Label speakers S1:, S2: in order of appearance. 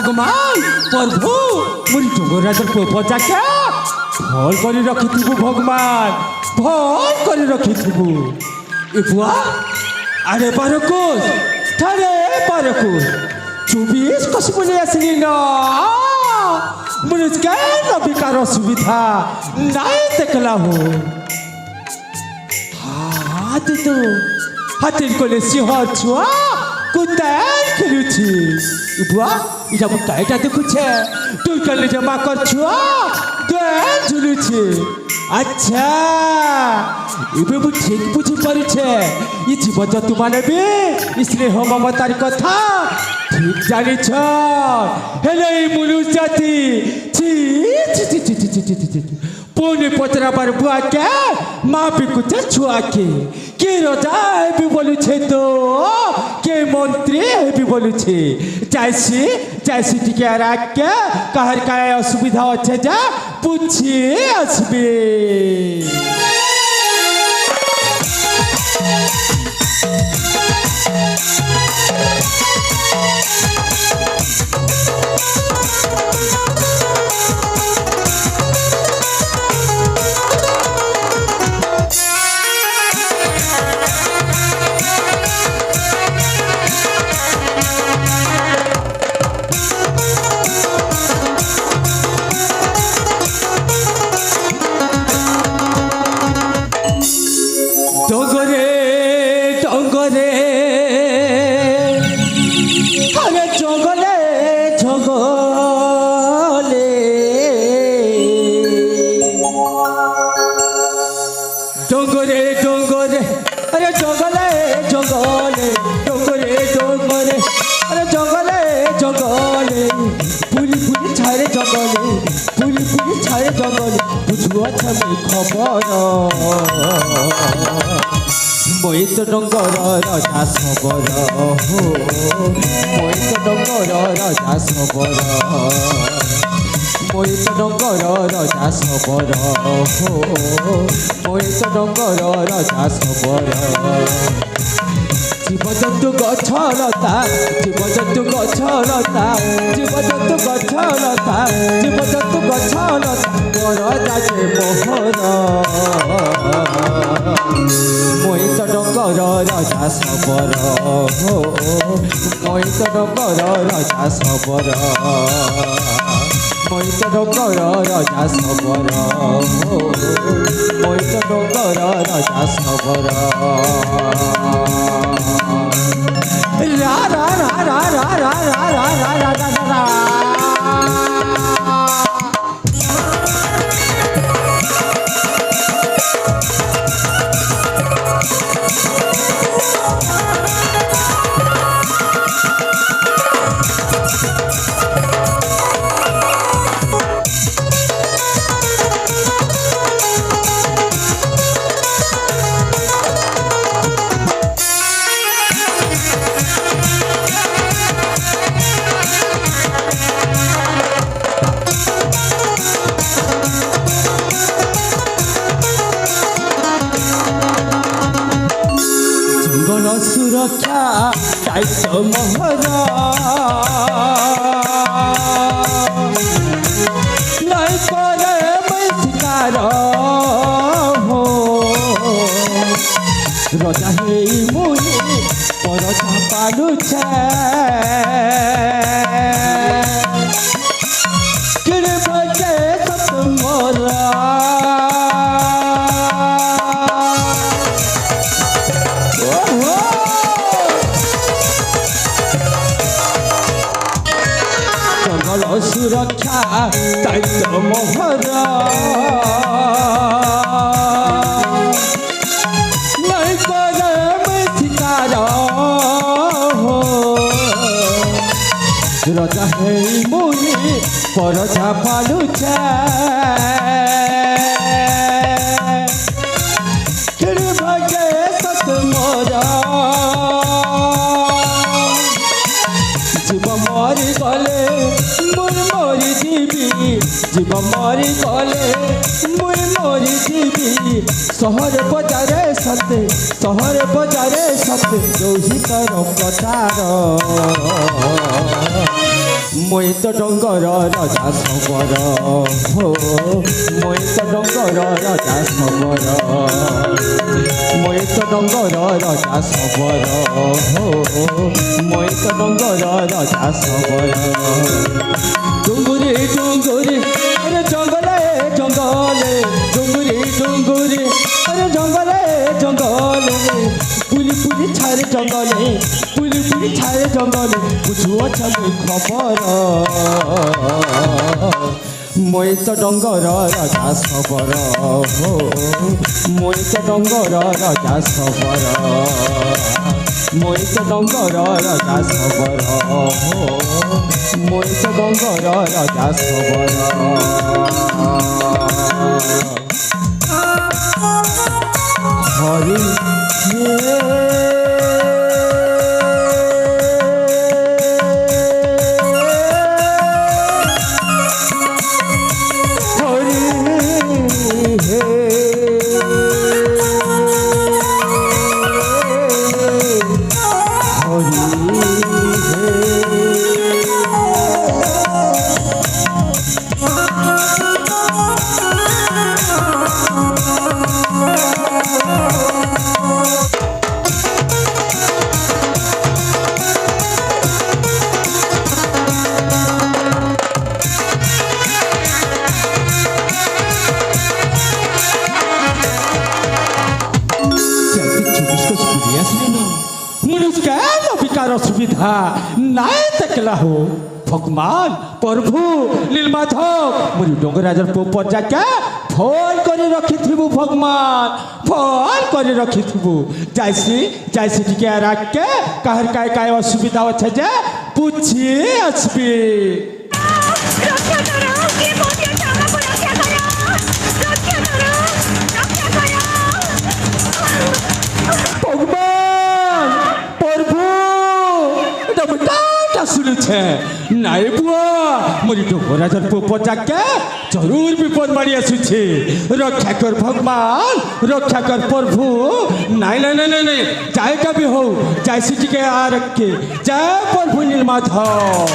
S1: भगवान प्रभु मुझे डोंगराजर पचा क्या भल कर रखिथु भगवान भल कर रखिथु ए बुआ अरे बारकुस थारे बारकुस 24 कसबुले आसली ना मुझे विकार सुविधा नहीं देखला हो हाथ तो हाथी को सिंह छुआ कुतार खेलुछि बुआ इटा मुटाइटा देखुछे तुई कले जमा कर छुआ देन झुलुछि अच्छा इबे मु ठीक बुझी परिछे ई जीव जंतु माने भी इसलिए हम ममतार कथा ठीक जानी छ हेले मनुष्य जाति छी छी छी छी छी छी छी पुणे पचरा पर बुआ के माँ पिकुचे छुआ के राजा भी बोलू छे तो के मंत्री भी बोलू छे चाइसी टिके राख के कहर का असुविधा अच्छे जा पूछी असबे मोहित डंगर राजा सबर हो मोहित डंगर राजा सबर मोहित डंगर राजा सबर हो मोहित डंगर राजा सबर जीवजंतु गछलता जीवजंतु गछलता जीवजंतु गछलता जीवजंतु गछलता राजा जे मोहर मोहित डंगर राजा सबर हो मोहित डंगर राजा सबर मोहित डंगर राजा सबर हो मोहित डंगर राजा सबर रा रा रा रा रा रा रा रा रा रा रा सुरक्षा दायित्व मोहर नहीं करे मैं शिकार हो रजा हे मुई पर पालू छे किरे बजे सत मोरा सुरक्षा दायित्व मोहर नहीं करे मैं शिकार हो रजा है मुई पर पालू छे भगे सत मोरा जीव मरी गले मरी जीवी जीव मरी गले मुई मरी जीवी सहर बजारे सते दोही तर कथार মই তো ডঙ্গর রাজা সবর হো মই তো ডঙ্গর রাজা সবর মই তো ডঙ্গর রাজা সবর হো মই তো ডঙ্গর রাজা সবর ডুঙ্গুরি ডুঙ্গুরি আরে জঙ্গলে জঙ্গলে ডুঙ্গুরি ডুঙ্গুরি আরে জঙ্গলে জঙ্গলে পুলি পুলি ছাড়ে জঙ্গলে পুলি পুলি ছাড়ে জঙ্গলে বুঝুও চলে খবর মই তো ডঙ্গর রাজা সবর হো মই তো ডঙ্গর রাজা সবর মই তো ডঙ্গর রাজা সবর হো মই তো ডঙ্গর রাজা সবর হরি অসুবিধা নাই দেখলা হো ভগবান প্রভু নীলমাধব মুরি ডঙ্গরাজর পোপর যাকে ফল করে রখিথিবু ভগবান ফল করে রখিথিবু যাইছি যাইছি টিকে রাখকে কাহার কায় কায় অসুবিধা আছে যে পুছি আসবি শুনেছে নাই বুয়া মরি ডঙ্গরাজর পোপর যাকে জরুর বিপদ মারি আসুছে রক্ষা কর ভগবান রক্ষা কর প্রভু নাই নাই নাই নাই নাই যাইটা বি হো যাইছি টিকে আর কে জয় প্রভু নীলমাধব